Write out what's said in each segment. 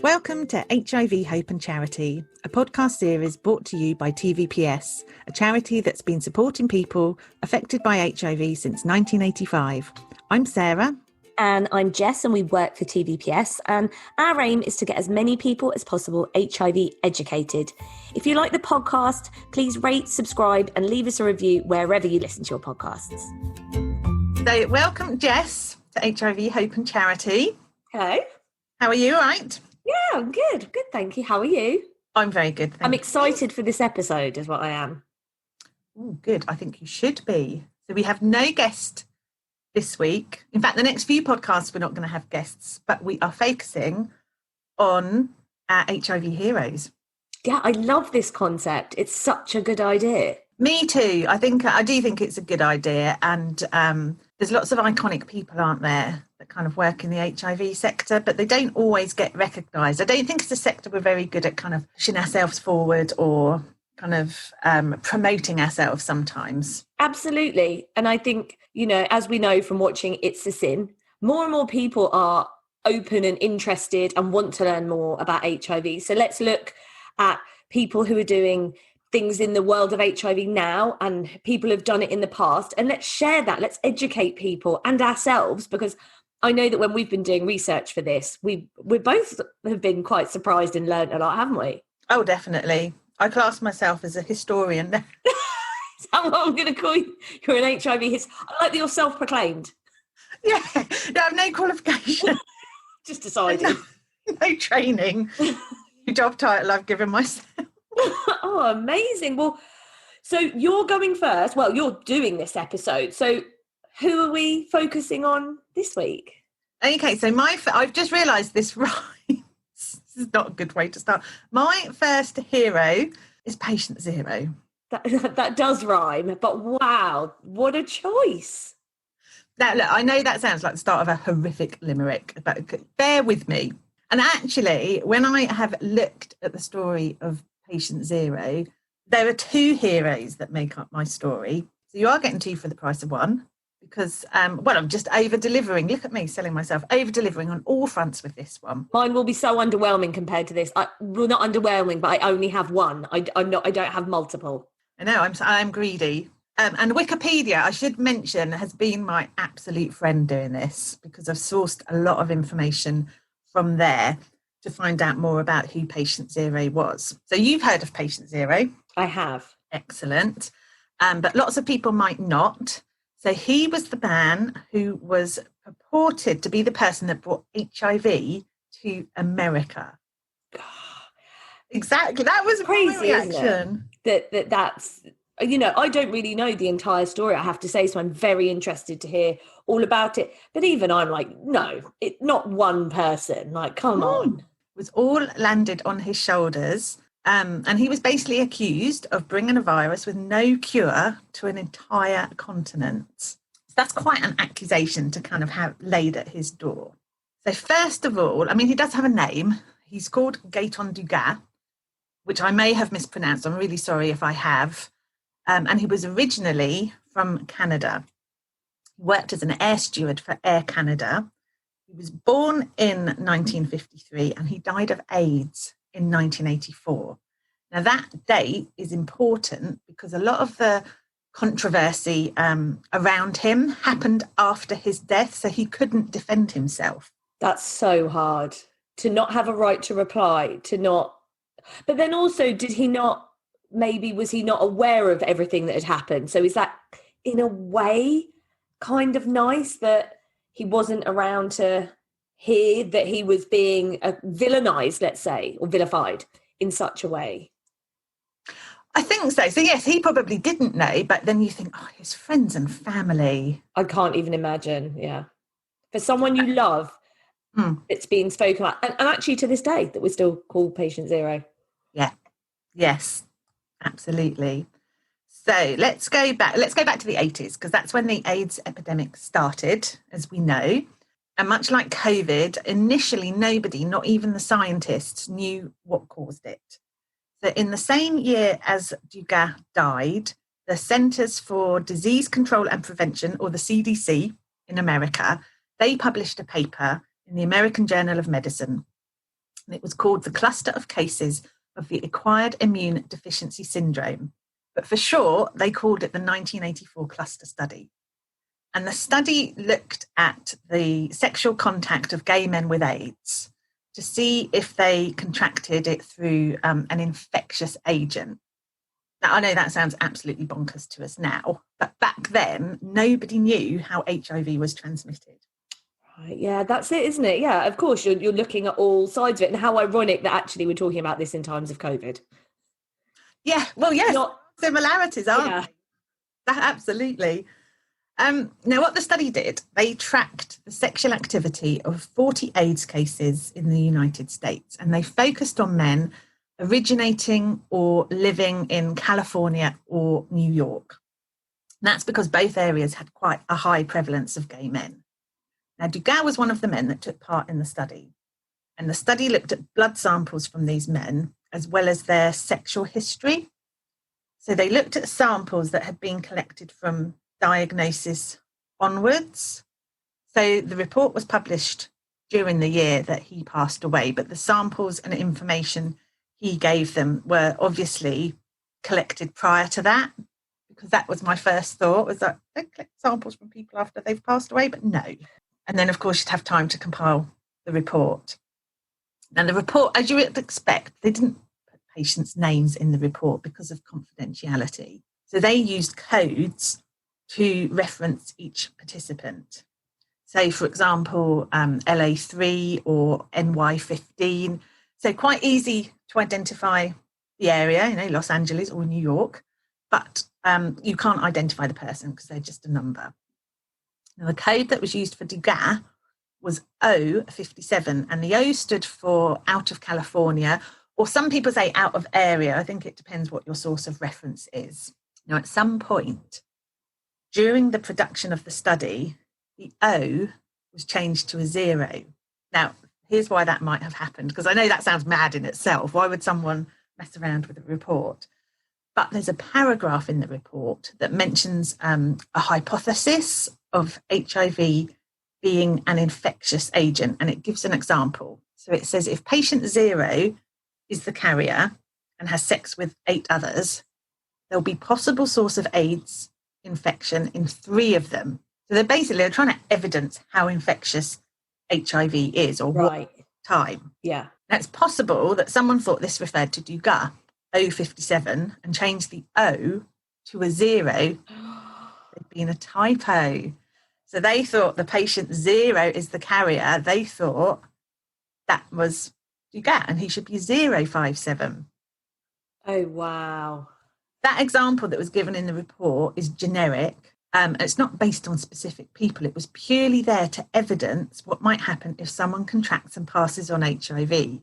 Welcome to HIV Hope and Charity, a podcast series brought to you by TVPS, a charity that's been supporting people affected by HIV since 1985. I'm Sarah. And I'm Jess, and we work for TVPS. And our aim is to get as many people as possible HIV educated. If you like the podcast, please rate, subscribe, and leave us a review wherever you listen to your podcasts. So, welcome, Jess, to HIV Hope and Charity. Hello. How are you? All right? Yeah, I'm good. Good, thank you. How are you? I'm very good, I'm excited for this episode, is what I am. Oh, good. I think you should be. So we have no guest this week. In fact, the next few podcasts, we're not going to have guests, but we are focusing on our HIV Heroes. Yeah, I love this concept. It's such a good idea. Me too. I do think it's a good idea. And there's lots of iconic people, aren't there, that kind of work in the HIV sector, but they don't always get recognised. I don't think it's a sector we're very good at kind of pushing ourselves forward or kind of promoting ourselves sometimes. Absolutely. And I think, you know, as we know from watching It's a Sin, more and more people are open and interested and want to learn more about HIV. So let's look at people who are doing things in the world of HIV now, and people have done it in the past, and let's share that. Let's educate people and ourselves, because I know that when we've been doing research for this, we both have been quite surprised and learned a lot, haven't we? Oh, definitely. I class myself as a historian. Is that what I'm going to call you? You're an HIV historian. I like that you're self-proclaimed. Yeah, I have no qualification. Just decided. No training. Job title I've given myself. Oh, amazing. Well, so you're going first. Well, you're doing this episode. So who are we focusing on this week? Okay, so I've just realised this right. This is not a good way to start. My first hero is Patient Zero. That does rhyme, but wow, what a choice. Now, look, I know that sounds like the start of a horrific limerick, but bear with me. And actually, when I have looked at the story of Patient Zero, there are two heroes that make up my story. So you are getting two for the price of one, because, I'm just over-delivering. Look at me selling myself, over-delivering on all fronts with this one. Mine will be so underwhelming compared to this. Well, not underwhelming, but I only have one. I don't have multiple. I know, I'm greedy. And Wikipedia, I should mention, has been my absolute friend doing this, because I've sourced a lot of information from there to find out more about who Patient Zero was. So you've heard of Patient Zero? I have. Excellent. But lots of people might not. So he was the man who was purported to be the person that brought HIV to America. Exactly. That was crazy, my reaction. Isn't it? That's, you know, I don't really know the entire story, I have to say, so I'm very interested to hear all about it. But even I'm like, no, not one person. Like, come on. It was all landed on his shoulders. And he was basically accused of bringing a virus with no cure to an entire continent. So that's quite an accusation to kind of have laid at his door. So first of all, I mean, he does have a name. He's called Gayton Duga, which I may have mispronounced. I'm really sorry if I have. And he was originally from Canada. He worked as an air steward for Air Canada. He was born in 1953 and he died of AIDS in 1984. Now that date is important because a lot of the controversy around him happened after his death, so he couldn't defend himself. That's so hard, to not have a right to reply, to not... But then also, was he not aware of everything that had happened? So is that, in a way, kind of nice that he wasn't around to hear that he was being villainised, let's say, or vilified in such a way? I think so. So yes, he probably didn't know, but then you think, oh, his friends and family. I can't even imagine, yeah. For someone you love, it's being spoken about. And actually to this day, that we're still called Patient Zero. Yeah. Yes, absolutely. So let's go back to the 80s, because that's when the AIDS epidemic started, as we know. And much like COVID, initially nobody, not even the scientists, knew what caused it. So in the same year as Dugas died, the Centers for Disease Control and Prevention, or the CDC in America, they published a paper in the American Journal of Medicine. And it was called the Cluster of Cases of the Acquired Immune Deficiency Syndrome. But for short, they called it the 1984 Cluster Study. And the study looked at the sexual contact of gay men with AIDS to see if they contracted it through an infectious agent. Now, I know that sounds absolutely bonkers to us now, but back then, nobody knew how HIV was transmitted. Right, yeah, that's it, isn't it? Yeah, of course, you're looking at all sides of it. And how ironic that actually we're talking about this in times of COVID. Yeah, well, yes, similarities, aren't they? Absolutely. Now, what the study did, they tracked the sexual activity of 40 AIDS cases in the United States, and they focused on men originating or living in California or New York. And that's because both areas had quite a high prevalence of gay men. Now, Dugas was one of the men that took part in the study, and the study looked at blood samples from these men as well as their sexual history. So they looked at samples that had been collected from diagnosis onwards. So the report was published during the year that he passed away, but the samples and information he gave them were obviously collected prior to that, because that was my first thought, was that they collect samples from people after they've passed away, but no. And then, of course, you'd have time to compile the report. And the report, as you would expect, they didn't put patients' names in the report because of confidentiality. So they used codes to reference each participant. So, for example, LA3 or NY15. So quite easy to identify the area, Los Angeles or New York, but you can't identify the person because they're just a number. Now, the code that was used for Dugas was O57, and the O stood for out of California, or some people say out of area. I think it depends what your source of reference is. Now, at some point during the production of the study, the O was changed to a 0. Now, here's why that might have happened, because I know that sounds mad in itself. Why would someone mess around with a report? But there's a paragraph in the report that mentions a hypothesis of HIV being an infectious agent, and it gives an example. So it says if patient 0 is the carrier and has sex with 8 others, there'll be possible source of AIDS infection in 3 of them. So they're trying to evidence how infectious HIV is, or what time. Yeah. Now, it's possible that someone thought this referred to Dugas, O57, and changed the O to a 0. There'd been a typo. So they thought the patient 0 is the carrier. They thought that was Dugas and he should be 057. Oh, wow. That example that was given in the report is generic. It's not based on specific people. It was purely there to evidence what might happen if someone contracts and passes on HIV.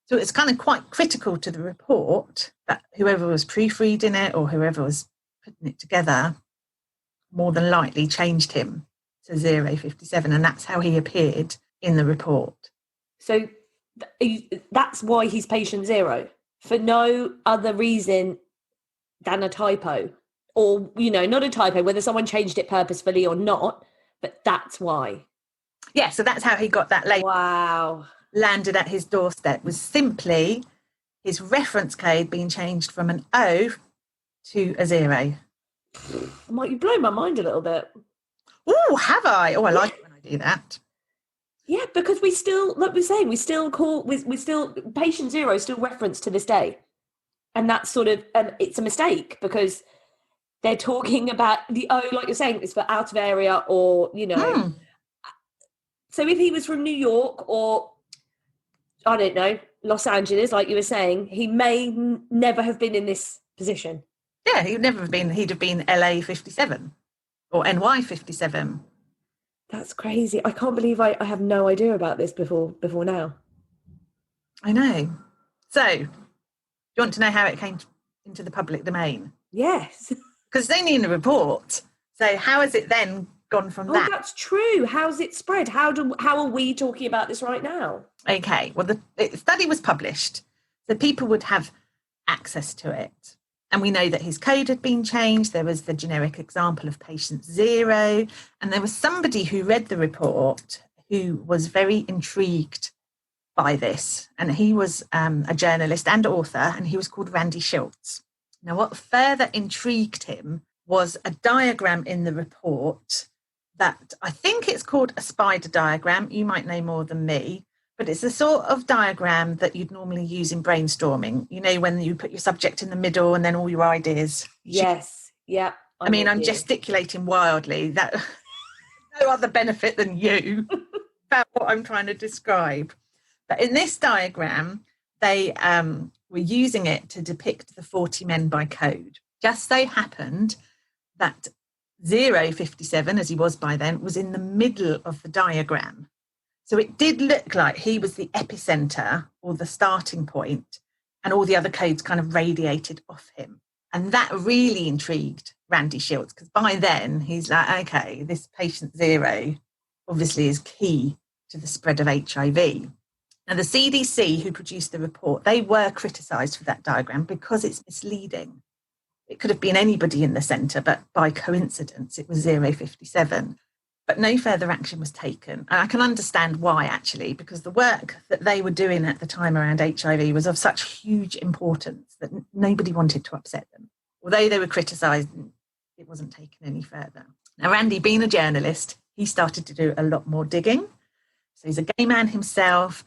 So it's kind of quite critical to the report that whoever was proofreading it or whoever was putting it together more than likely changed him to 057, and that's how he appeared in the report. So that's why he's patient 0, for no other reason than a typo, or not a typo, whether someone changed it purposefully or not, but that's why. Yeah, so that's how he got that label. Wow. Landed at his doorstep, was simply his reference code being changed from an O to a 0. Might you blow my mind a little bit? Oh, have I? Oh, I like it when I do that. Yeah, because we still, like we're saying, we still patient 0 is still referenced to this day. And that's sort of, it's a mistake because they're talking about the O, like you're saying, it's for out of area or, So if he was from New York or, I don't know, Los Angeles, like you were saying, he may never have been in this position. Yeah, he'd have been LA 57 or NY 57. That's crazy. I can't believe I have no idea about this before now. I know. So, do you want to know how it came into the public domain? Yes. Because it's only in the report. So how has it then gone from that? Oh, that's true. How's it spread? How are we talking about this right now? Okay, well, the study was published, so people would have access to it. And we know that his code had been changed. There was the generic example of patient 0. And there was somebody who read the report who was very intrigued by this, and he was a journalist and author, and he was called Randy Schultz. Now, what further intrigued him was a diagram in the report that I think it's called a spider diagram. You might know more than me, but it's the sort of diagram that you'd normally use in brainstorming. You know, when you put your subject in the middle and then all your ideas. Yes. Yeah. I'm gesticulating wildly. That no other benefit than you about what I'm trying to describe. But in this diagram, they were using it to depict the 40 men by code. Just so happened that 057, as he was by then, was in the middle of the diagram. So it did look like he was the epicenter or the starting point, and all the other codes kind of radiated off him. And that really intrigued Randy Schultz, because by then he's like, okay, this patient zero obviously is key to the spread of HIV. Now, the CDC, who produced the report, they were criticised for that diagram because it's misleading. It could have been anybody in the centre, but by coincidence, it was 057. But no further action was taken. And I can understand why, actually, because the work that they were doing at the time around HIV was of such huge importance that nobody wanted to upset them. Although they were criticised, it wasn't taken any further. Now, Randy, being a journalist, he started to do a lot more digging. So he's a gay man himself.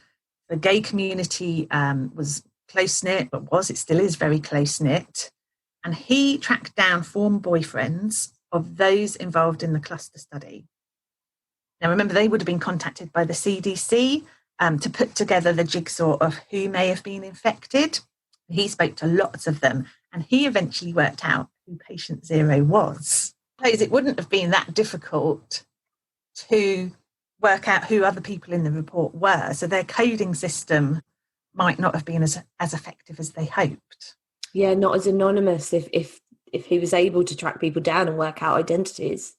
The gay community was close-knit, it still is very close-knit. And he tracked down former boyfriends of those involved in the cluster study. Now, remember, they would have been contacted by the CDC to put together the jigsaw of who may have been infected. He spoke to lots of them, and he eventually worked out who patient zero was. I suppose it wouldn't have been that difficult to work out who other people in the report were. So their coding system might not have been as effective as they hoped. Yeah, not as anonymous if he was able to track people down and work out identities.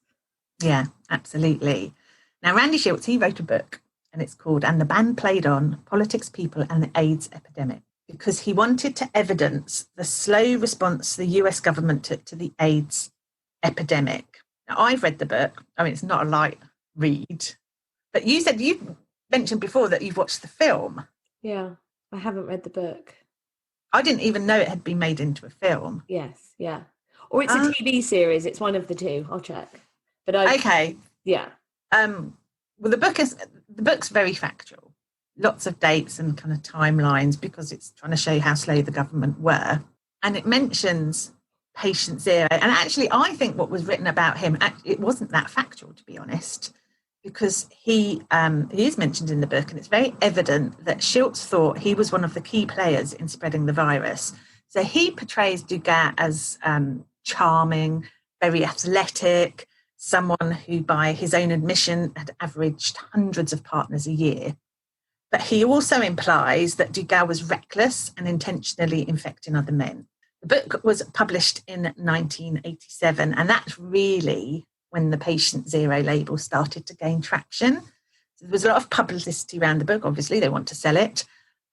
Yeah, absolutely. Now, Randy Schultz, he wrote a book, and it's called And the Band Played On, Politics, People and the AIDS Epidemic, because he wanted to evidence the slow response the US government took to the AIDS epidemic. Now, I've read the book. I mean, it's not a light read, but you mentioned before that you've watched the film. Yeah, I haven't read the book. I didn't even know it had been made into a film. Yes, yeah. Or it's a TV series. It's one of the two. I'll check. But okay. Yeah. Well, the book's very factual. Lots of dates and kind of timelines, because it's trying to show how slow the government were. And it mentions patient zero. And actually, I think what was written about him, it wasn't that factual, to be honest, because he is mentioned in the book, and it's very evident that Schultz thought he was one of the key players in spreading the virus. So he portrays Dugas as charming, very athletic, someone who, by his own admission, had averaged hundreds of partners a year. But he also implies that Dugas was reckless and intentionally infecting other men. The book was published in 1987, and that's really when the patient zero label started to gain traction. So there was a lot of publicity around the book. Obviously, they want to sell it.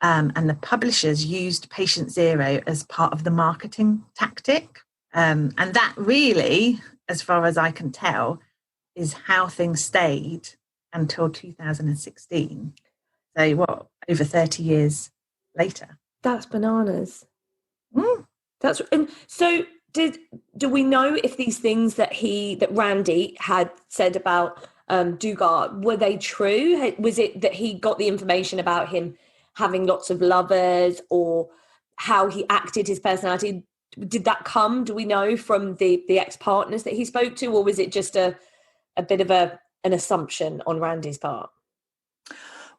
And the publishers used patient zero as part of the marketing tactic. And that really, as far as I can tell, is how things stayed until 2016. So over 30 years later. That's bananas. Mm. And so do we know if these things that Randy had said about Dugas, were they true? Was it that he got the information about him having lots of lovers, or how he acted, his personality? Did that come, do we know, from the ex-partners that he spoke to, or was it just a bit of an assumption on Randy's part?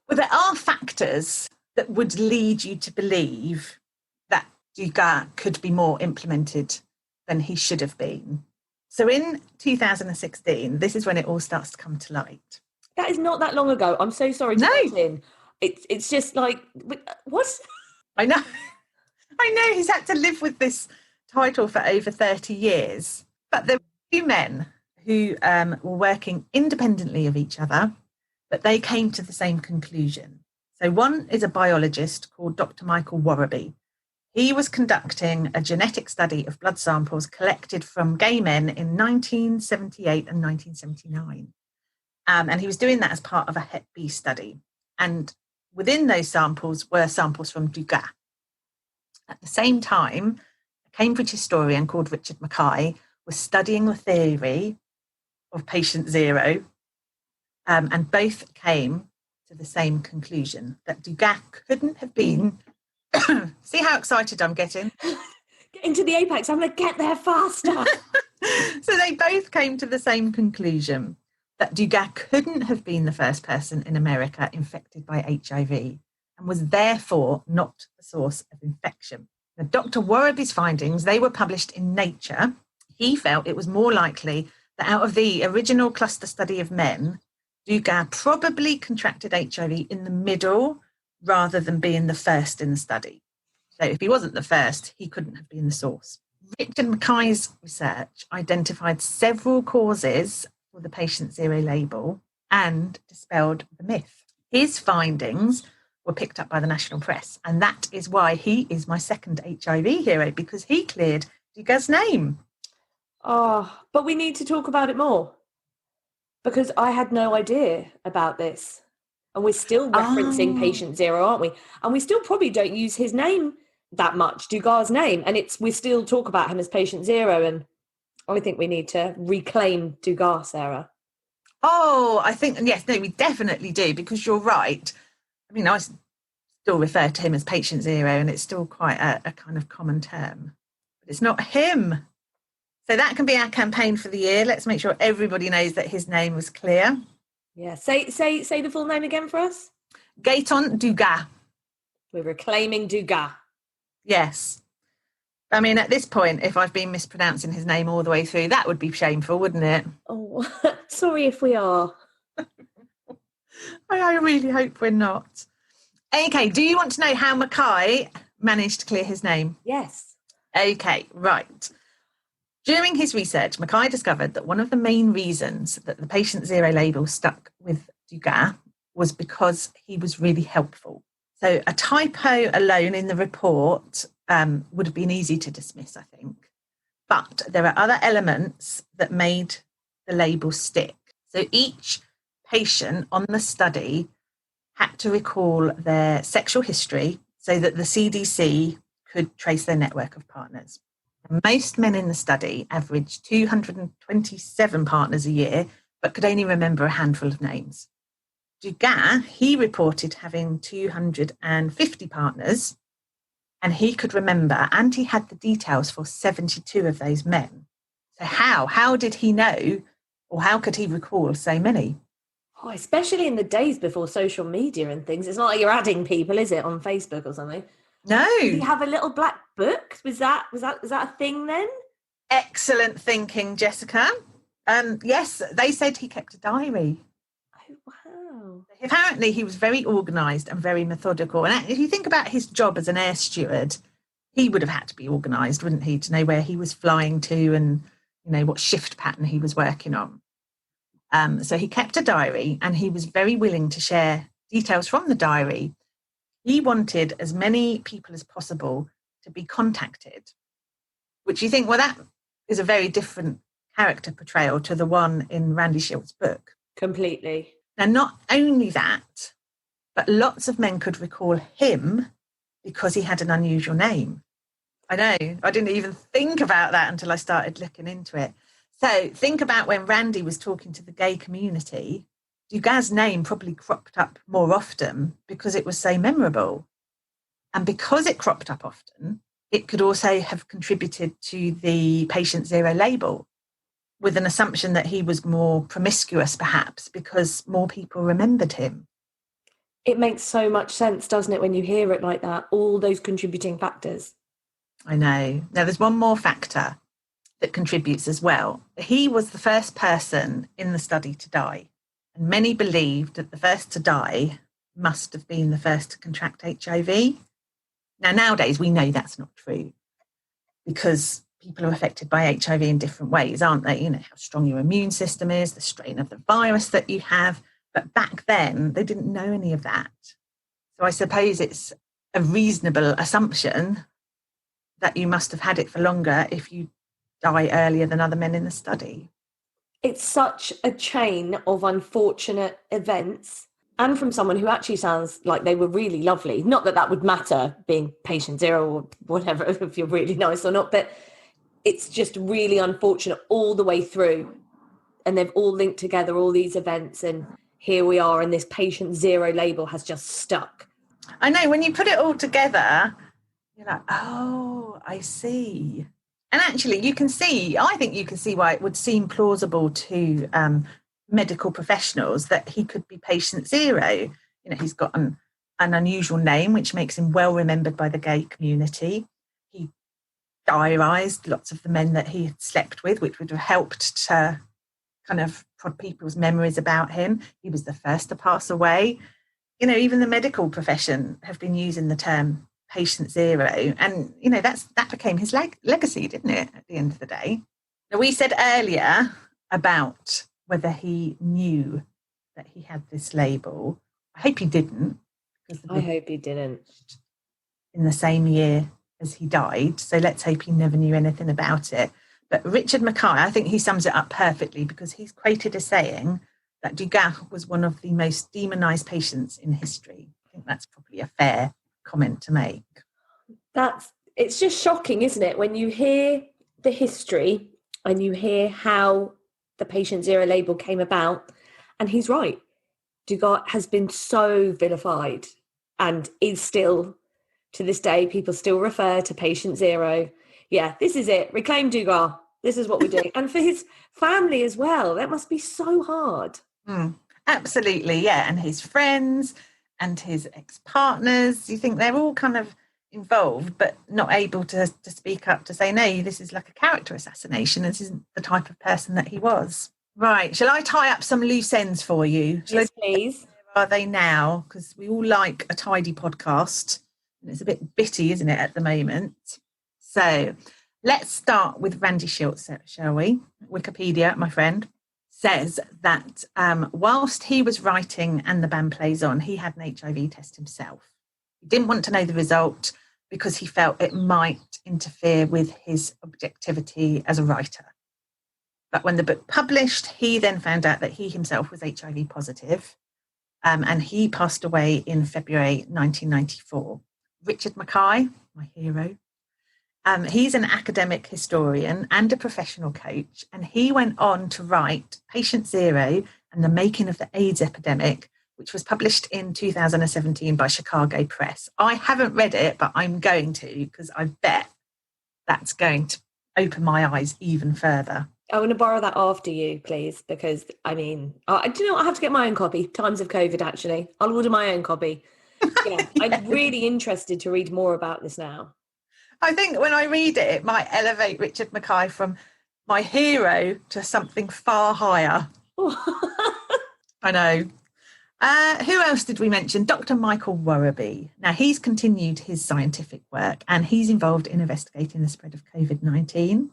Well, there are factors that would lead you to believe that Dugas could be more implemented than he should have been. So in 2016, this is when it all starts to come to light. That is not that long ago. I'm so sorry to cut in. It's just like, what? I know. He's had to live with this title for over 30 years. But there were two men who were working independently of each other, but they came to the same conclusion. So one is a biologist called Dr. Michael Warraby. He was conducting a genetic study of blood samples collected from gay men in 1978 and 1979. And he was doing that as part of a Hep B study. And within those samples were samples from Dugas. At the same time, a Cambridge historian called Richard Mackay was studying the theory of patient zero, and both came to the same conclusion, that Dugas couldn't have been... See how excited I'm getting? Get into the apex, I'm going to get there faster. So they both came to the same conclusion, that Dugas couldn't have been the first person in America infected by HIV and was therefore not the source of infection. Now, Dr. Waraby's findings, they were published in Nature. He felt it was more likely that out of the original cluster study of men, Dugas probably contracted HIV in the middle rather than being the first in the study. So if he wasn't the first, he couldn't have been the source. Richard Mackay's research identified several causes for the patient zero label and dispelled the myth. His findings were picked up by the national press, and that is why he is my second HIV hero, because he cleared Dugas' name. Oh, but we need to talk about it more, because I had no idea about this. And we're still referencing patient zero, aren't we? And we still probably don't use his name that much, Dugas' name. And we still talk about him as patient zero. And I think we need to reclaim Dugas, Sarah. Oh, I think, yes, no, we definitely do, because you're right. I mean, I still refer to him as patient zero, and it's still quite a kind of common term. But it's not him. So that can be our campaign for the year. Let's make sure everybody knows that his name was clear. Yeah, say the full name again for us. Gayton Duga. We're reclaiming Dugas. Yes. I mean, at this point, if I've been mispronouncing his name all the way through, that would be shameful, wouldn't it? Oh, sorry if we are. I really hope we're not. Okay, do you want to know how Mackay managed to clear his name? Yes. Okay, right. During his research, Mackay discovered that one of the main reasons that the patient zero label stuck with Dugas was because he was really helpful. So a typo alone in the report would have been easy to dismiss, I think. But there are other elements that made the label stick. So each patient on the study had to recall their sexual history so that the CDC could trace their network of partners. Most men in the study averaged 227 partners a year, but could only remember a handful of names. Dugas, he reported having 250 partners, and he could remember, and he had the details for 72 of those men. So how did he know, or how could he recall so many? Oh, especially in the days before social media and things. It's not like you're adding people, is it, on Facebook or something? No. Did he have a little black book? Was that a thing then? Excellent thinking, Jessica. Yes, they said he kept a diary. Oh, wow. Apparently, he was very organised and very methodical. And if you think about his job as an air steward, he would have had to be organised, wouldn't he, to know where he was flying to and, you know, what shift pattern he was working on. So he kept a diary, and he was very willing to share details from the diary. He wanted as many people as possible to be contacted, which you think, well, that is a very different character portrayal to the one in Randy Shilt's book. Completely. Now, not only that, but lots of men could recall him because he had an unusual name. I know, I didn't even think about that until I started looking into it. So think about when Randy was talking to the gay community, Dugas' name probably cropped up more often because it was so memorable. And because it cropped up often, it could also have contributed to the patient zero label, with an assumption that he was more promiscuous, perhaps, because more people remembered him. It makes so much sense, doesn't it, when you hear it like that, all those contributing factors. I know. Now, there's one more factor that contributes as well. He was the first person in the study to die, and many believed that the first to die must have been the first to contract HIV. Now, nowadays, we know that's not true, because people are affected by HIV in different ways, aren't they? You know, how strong your immune system is, the strain of the virus that you have. But back then, they didn't know any of that. So I suppose it's a reasonable assumption that you must have had it for longer if you die earlier than other men in the study. It's such a chain of unfortunate events. And from someone who actually sounds like they were really lovely. Not that that would matter, being patient zero or whatever, if you're really nice or not, but it's just really unfortunate all the way through. And they've all linked together, all these events, and here we are, and this patient zero label has just stuck. I know, when you put it all together, you're like, oh, I see. And actually, I think you can see why it would seem plausible to medical professionals that he could be patient zero. He's got an unusual name, which makes him well remembered by the gay community. He diarised lots of the men that he had slept with, which would have helped to kind of prod people's memories about him. He was the first to pass away. Even the medical profession have been using the term patient zero, and that became his legacy, didn't it, at the end of the day? Now, we said earlier about whether he knew that he had this label. I hope he didn't. I hope he didn't. In the same year as he died, so let's hope he never knew anything about it. But Richard Mackay, I think he sums it up perfectly, because he's quoted as saying that Dugas was one of the most demonised patients in history. I think that's probably a fair comment to make. It's just shocking, isn't it, when you hear the history and you hear how the patient zero label came about. And he's right. Dugas has been so vilified and is still, to this day, people still refer to patient zero. Yeah, this is it. Reclaim Dugas. This is what we're doing. And for his family as well, that must be so hard. Absolutely, yeah. And his friends and his ex-partners, you think they're all kind of involved, but not able to speak up to say, no, this is like a character assassination. This isn't the type of person that he was. Right. Shall I tie up some loose ends for you? Yes, please. Where are they now? Because we all like a tidy podcast. And it's a bit bitty, isn't it, at the moment? So let's start with Randy Schultz, shall we? Wikipedia, my friend, says that whilst he was writing And the Band Plays On, he had an HIV test himself. He didn't want to know the result because he felt it might interfere with his objectivity as a writer. But when the book published, he then found out that he himself was HIV positive, and he passed away in February 1994. Richard Mackay, my hero, he's an academic historian and a professional coach, and he went on to write Patient Zero and the Making of the AIDS Epidemic, which was published in 2017 by Chicago Press. I haven't read it, but I'm going to, because I bet that's going to open my eyes even further. I want to borrow that after you, please, because, do you know what? I have to get my own copy. Times of COVID, actually. I'll order my own copy. Yeah, yes. I'm really interested to read more about this now. I think when I read it, it might elevate Richard Mackay from my hero to something far higher. I know. Who else did we mention? Dr. Michael Worraby. Now, he's continued his scientific work, and he's involved in investigating the spread of COVID-19.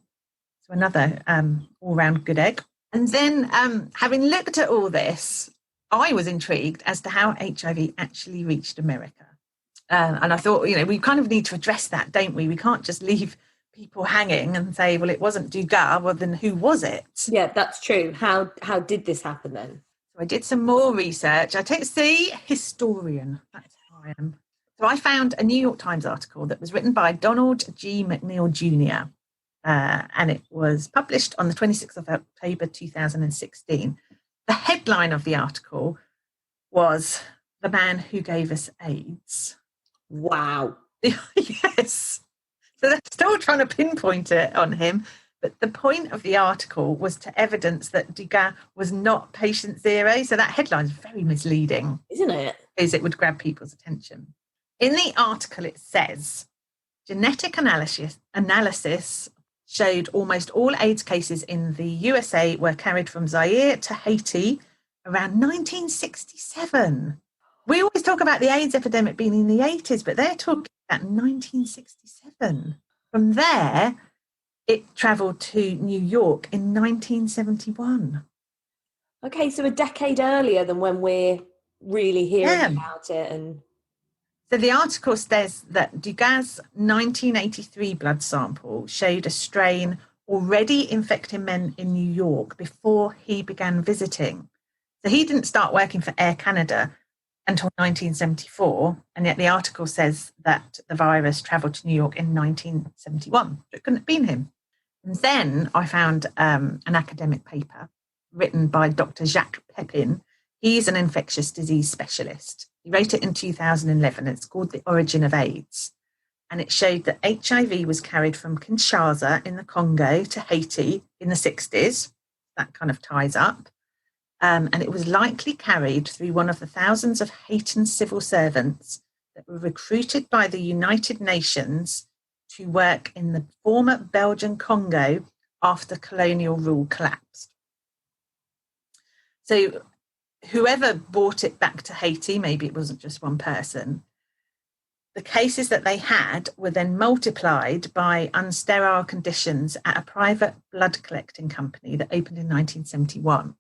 So another all-round good egg. And then, having looked at all this, I was intrigued as to how HIV actually reached America. And I thought, we kind of need to address that, don't we? We can't just leave people hanging and say, well, it wasn't Dugas. Well, then who was it? Yeah, that's true. How did this happen then? So I did some more research. Historian. That's who I am. So I found a New York Times article that was written by Donald G. McNeil Jr., and it was published on the 26th of October 2016. The headline of the article was "The Man Who Gave Us AIDS." Wow. Yes. So they're still trying to pinpoint it on him. But the point of the article was to evidence that Dugas was not patient zero. So that headline is very misleading. Isn't it? Because it would grab people's attention. In the article, it says, genetic analysis showed almost all AIDS cases in the USA were carried from Zaire to Haiti around 1967. We always talk about the AIDS epidemic being in the 80s, but they're talking about 1967. From there, it travelled to New York in 1971. Okay, so a decade earlier than when we're really hearing about it. And so the article says that Dugas' 1983 blood sample showed a strain already infecting men in New York before he began visiting. So he didn't start working for Air Canada until 1974, and yet the article says that the virus travelled to New York in 1971. It couldn't have been him. And then I found an academic paper written by Dr. Jacques Pepin. He's an infectious disease specialist. He wrote it in 2011. It's called The Origin of AIDS. And it showed that HIV was carried from Kinshasa in the Congo to Haiti in the 60s. That kind of ties up. And it was likely carried through one of the thousands of Haitian civil servants that were recruited by the United Nations to work in the former Belgian Congo after colonial rule collapsed. So whoever brought it back to Haiti, maybe it wasn't just one person, the cases that they had were then multiplied by unsterile conditions at a private blood collecting company that opened in 1971.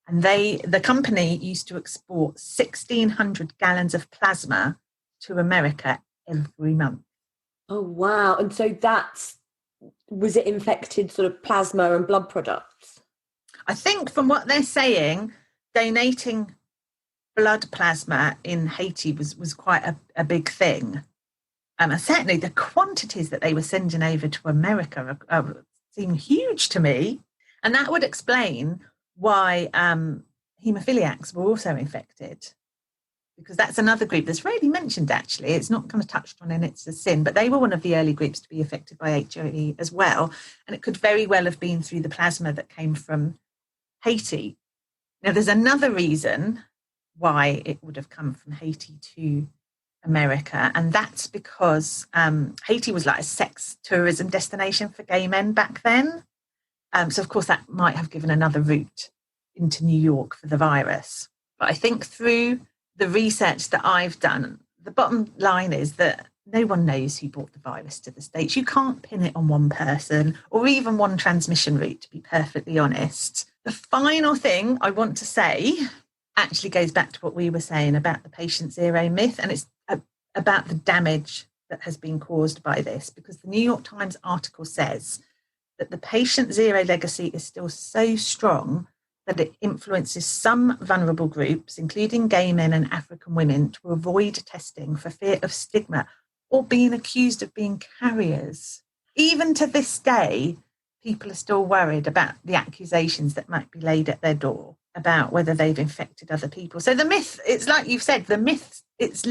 And the company used to export 1,600 gallons of plasma to America every month. Oh, wow. And so was it infected sort of plasma and blood products? I think from what they're saying, donating blood plasma in Haiti was quite a big thing. And certainly the quantities that they were sending over to America seem huge to me. And that would explain why haemophiliacs were also infected, because that's another group that's rarely mentioned, actually. It's not kind of touched on in It's a Sin, but they were one of the early groups to be affected by HIV as well. And it could very well have been through the plasma that came from Haiti. Now, there's another reason why it would have come from Haiti to America, and that's because Haiti was like a sex tourism destination for gay men back then. So, of course, that might have given another route into New York for the virus. But I think through the research that I've done, the bottom line is that no one knows who brought the virus to the States. You can't pin it on one person or even one transmission route, to be perfectly honest. The final thing I want to say actually goes back to what we were saying about the patient zero myth, and it's about the damage that has been caused by this, because the New York Times article says that the patient zero legacy is still so strong that it influences some vulnerable groups, including gay men and African women, to avoid testing for fear of stigma or being accused of being carriers. Even to this day, people are still worried about the accusations that might be laid at their door about whether they've infected other people. So the myth, it's like you've said, the myth, it's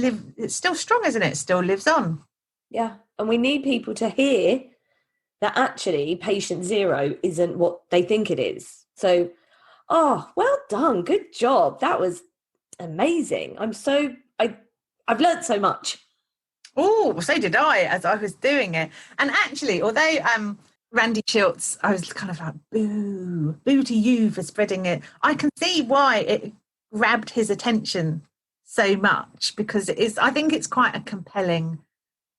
still strong, isn't it? It still lives on. Yeah, and we need people to hear that actually patient zero isn't what they think it is. So, well done. Good job. That was amazing. I've learned so much. Oh, so did I as I was doing it. And actually, although Randy Schultz, I was kind of like, boo to you for spreading it. I can see why it grabbed his attention so much, because I think it's quite a compelling,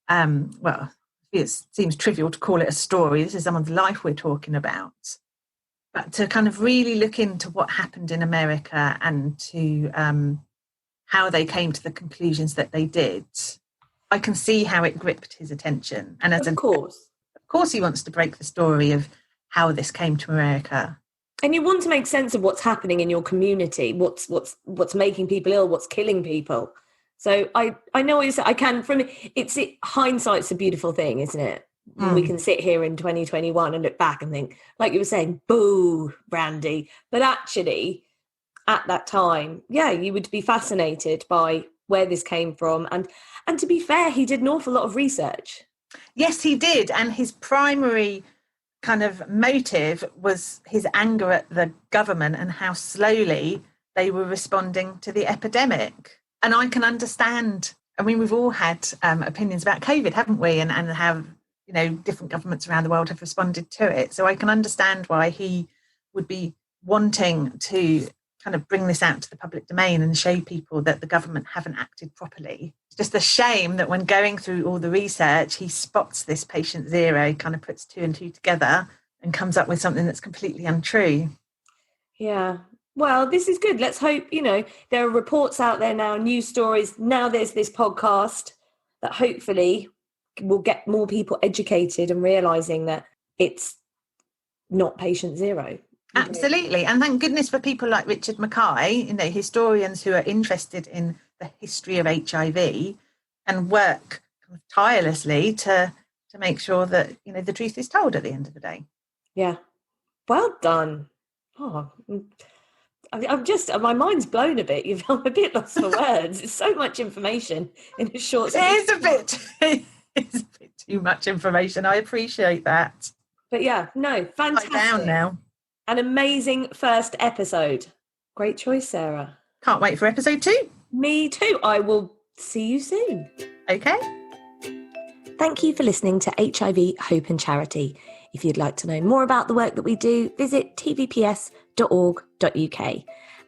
it seems trivial to call it a story. This is someone's life we're talking about. But to kind of really look into what happened in America and to how they came to the conclusions that they did, I can see how it gripped his attention. And of course he wants to break the story of how this came to America. And you want to make sense of what's happening in your community, what's making people ill, what's killing people. So I know what you said. I can, hindsight's a beautiful thing, isn't it? We can sit here in 2021 and look back and think, like you were saying, boo, Randy. But actually, at that time, yeah, you would be fascinated by where this came from. And to be fair, he did an awful lot of research. Yes, he did. And his primary kind of motive was his anger at the government and how slowly they were responding to the epidemic. And I can understand, I mean, we've all had opinions about COVID, haven't we? And how, different governments around the world have responded to it. So I can understand why he would be wanting to kind of bring this out to the public domain and show people that the government haven't acted properly. It's just a shame that when going through all the research, he spots this patient zero, kind of puts two and two together and comes up with something that's completely untrue. Yeah. Well, this is good. Let's hope, there are reports out there now, news stories. Now there's this podcast that hopefully will get more people educated and realising that it's not patient zero. Absolutely. And thank goodness for people like Richard Mackay, historians who are interested in the the history of HIV and work tirelessly to make sure that, you know, the truth is told at the end of the day. Yeah. Well done. Oh, I'm just, my mind's blown a bit. I'm a bit lost for words. It's so much information in a short space. It's a bit too much information. I appreciate that. But yeah, no, fantastic. Down now. An amazing first episode. Great choice, Sarah. Can't wait for episode 2. Me too. I will see you soon. Okay. Thank you for listening to HIV Hope and Charity. If you'd like to know more about the work that we do, visit tvps.org.uk.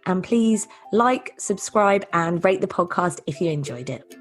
And please like, subscribe and rate the podcast if you enjoyed it.